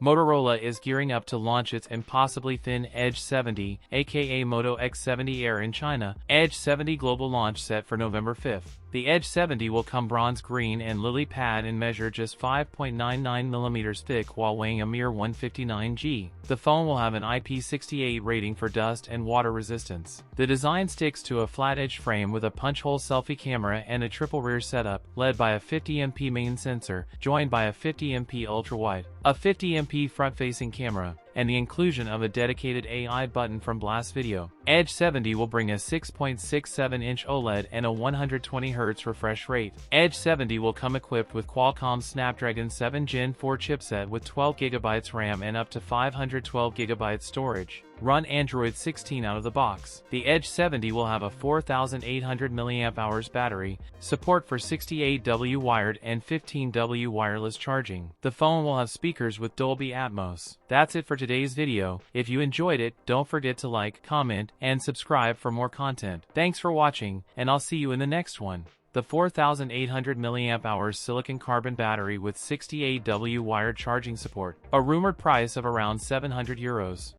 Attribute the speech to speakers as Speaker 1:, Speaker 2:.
Speaker 1: Motorola is gearing up to launch its impossibly thin Edge 70, aka Moto X70 Air in China. Edge 70 global launch set for November 5th. The Edge 70 will come bronze green and lily pad and measure just 5.99mm thick while weighing a mere 159 g. The phone will have an IP68 rating for dust and water resistance. The design sticks to a flat-edge frame with a punch-hole selfie camera and a triple rear setup, led by a 50MP main sensor, joined by a 50MP ultra-wide, a 50MP front-facing camera, and the inclusion of a dedicated AI button from Blast Video. Edge 70 will bring a 6.67-inch OLED and a 120Hz refresh rate. Edge 70 will come equipped with Qualcomm's Snapdragon 7 Gen 4 chipset with 12GB RAM and up to 512GB storage. Run Android 16 out of the box. The Edge 70 will have a 4,800 mAh battery, support for 68W wired and 15W wireless charging. The phone will have speakers with Dolby Atmos. That's it for today's video. If you enjoyed it, don't forget to like, comment, and subscribe for more content. Thanks for watching, and I'll see you in the next one. The 4,800 mAh silicon carbon battery with 68W wired charging support. A rumored price of around €700.